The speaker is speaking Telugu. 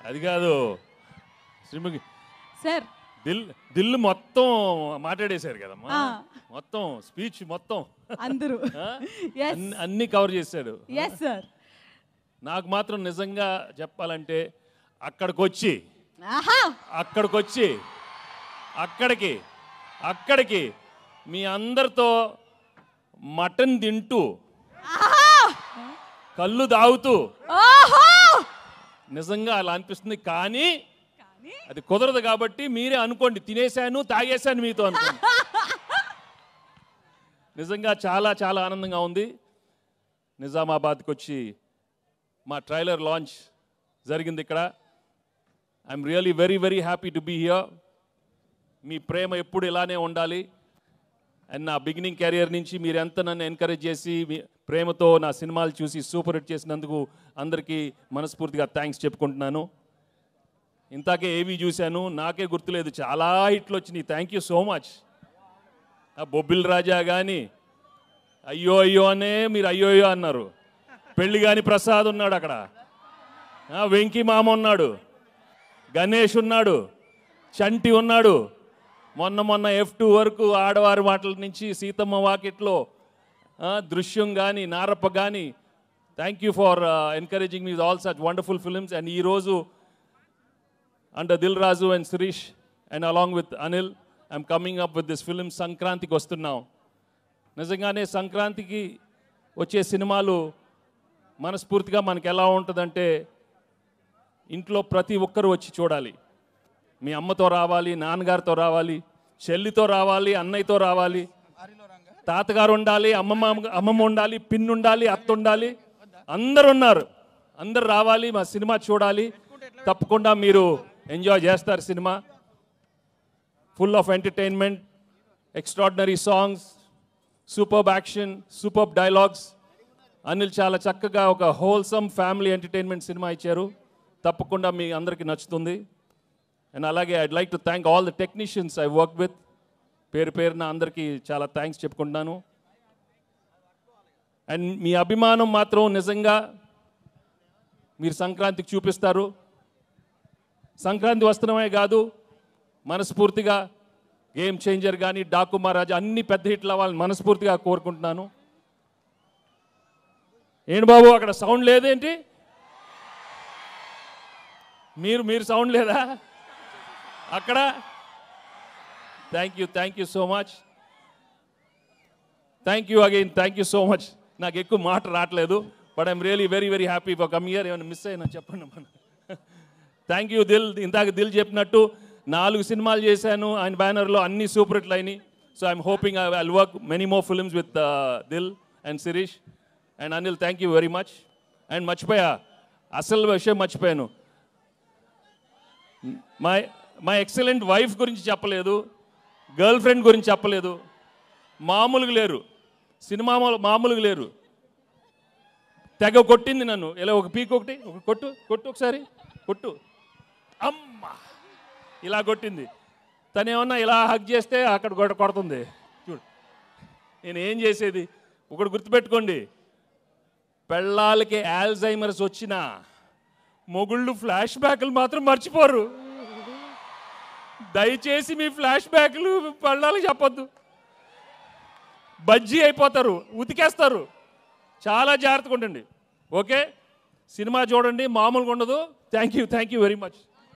అది కాదు శ్రీముఖి సార్ దిల్ మొత్తం మాట్లాడేశారు కదమ్మా, మొత్తం స్పీచ్ మొత్తం అందరూ అన్ని కవర్ చేశాడు. Yes sir. నాకు మాత్రం నిజంగా చెప్పాలంటే అక్కడికి మీ అందరితో మటన్ తింటూ కళ్ళు తాగుతూ నిజంగా అలా అనిపిస్తుంది. కానీ అది కుదరదు కాబట్టి మీరే అనుకోండి, తినేశాను తాగేశాను మీతో అనుకోండి. నిజంగా చాలా చాలా ఆనందంగా ఉంది. నిజామాబాద్కి వచ్చి మా ట్రైలర్ లాంచ్ జరిగింది ఇక్కడ. I'm really very very happy to be here. మీ ప్రేమ ఎప్పుడు ఇలానే ఉండాలి. అండ్ నా బిగినింగ్ కెరియర్ నుంచి మీరు ఎంత నన్ను ఎంకరేజ్ చేసి మీ ప్రేమతో నా సినిమాలు చూసి సూపర్ హిట్ చేసినందుకు అందరికీ మనస్ఫూర్తిగా థ్యాంక్స్ చెప్పుకుంటున్నాను. ఇంతాకే ఏవి చూశాను, నాకే గుర్తులేదు, చాలా హిట్లు వచ్చినాయి. Thank you so much. ఆ బొబ్బిల్ రాజా కానీ అయ్యో అయ్యో అనే మీరు అయ్యో అయ్యో అన్నారు. పెళ్ళి కాని ప్రసాద్ ఉన్నాడు అక్కడ, వెంకీ మామ ఉన్నాడు, గణేష్ ఉన్నాడు, చంటి ఉన్నాడు. మొన్న F2 వరకు ఆడవారి మాటల నుంచి సీతమ్మ వాకిట్లో దృశ్యం కానీ నారప్ప కానీ. Thank you for encouraging me all such wonderful films. And ఈరోజు under Dil Razu and Sirish and along with Anil, I'm coming up with this film సంక్రాంతికి వస్తున్నాం. నిజంగానే సంక్రాంతికి వచ్చే సినిమాలు మనస్ఫూర్తిగా మనకి ఎలా ఉంటుందంటే ఇంట్లో ప్రతి ఒక్కరు వచ్చి చూడాలి. మీ అమ్మతో రావాలి, నాన్నగారితో రావాలి, చెల్లితో రావాలి, అన్నయ్యతో రావాలి, తాతగారు ఉండాలి, అమ్మమ్మ ఉండాలి, పిన్ ఉండాలి, అత్త ఉండాలి, అందరు ఉన్నారు. అందరు రావాలి, మా సినిమా చూడాలి. తప్పకుండా మీరు ఎంజాయ్ చేస్తారు. Cinema full of entertainment, extraordinary songs, superb action, superb dialogues. Anil చాలా చక్కగా ఒక హోల్సమ్ ఫ్యామిలీ ఎంటర్టైన్మెంట్ సినిమా ఇచ్చారు. తప్పకుండా మీ అందరికీ నచ్చుతుంది. అండ్ అలాగే I'd like to thank all the technicians I work with. పేరున అందరికీ చాలా థ్యాంక్స్ చెప్పుకుంటున్నాను. అండ్ మీ అభిమానం మాత్రం నిజంగా మీరు సంక్రాంతికి చూపిస్తారు. సంక్రాంతి వస్తున్నామే కాదు, మనస్ఫూర్తిగా గేమ్ చేంజర్ కానీ డాకు మహారాజా అన్ని పెద్ద హిట్లు అవ్వాలని మనస్ఫూర్తిగా కోరుకుంటున్నాను. ఏంటి బాబు అక్కడ సౌండ్ లేదేంటి? మీరు సౌండ్ లేదా అక్కడ? Thank you so much. Thank you again, thank you so much. నాకు ఎక్కువ మాట రావట్లేదు, but I'm really very very happy for come here. ఏమైనా మిస్ అయినా చెప్పండి మన. Thank you Dil. ఇందాక దిల్ చెప్పినట్టు 4 సినిమాలు చేశాను ఆయన బ్యానర్లో, అన్ని సూపర్ హిట్లు అయినాయి. So I'm hoping I will work many more films with Dil and Shirish and Anil. Thank you very much. అండ్ మర్చిపోయా, అసలు విషయం మర్చిపోయాను, మై ఎక్సలెంట్ వైఫ్ గురించి చెప్పలేదు, గర్ల్ ఫ్రెండ్ గురించి చెప్పలేదు. మామూలుగా లేరు, సినిమా మామూలుగా లేరు. తెగ కొట్టింది నన్ను. ఇలా ఒక పీక్ ఒకటి కొట్టు ఒకసారి కొట్టు, అమ్మ ఇలా కొట్టింది. తను ఏమన్నా ఇలా హగ్ చేస్తే అక్కడ కొడుతుంది. చూడు నేను ఏం చేసేది. ఒకటి గుర్తుపెట్టుకోండి, పెళ్ళాలకి ఆల్జైమర్స్ వచ్చినా మొగుళ్ళు ఫ్లాష్ బ్యాక్లు మాత్రం మర్చిపోరు. దయచేసి మీ ఫ్లాష్ బ్యాక్లు పెళ్ళాలకి చెప్పొద్దు, బజ్జీ అయిపోతారు, ఉతికేస్తారు. చాలా జాగ్రత్తగా ఉండండి. ఓకే, సినిమా చూడండి, మామూలుగా ఉండదు. Thank you very much.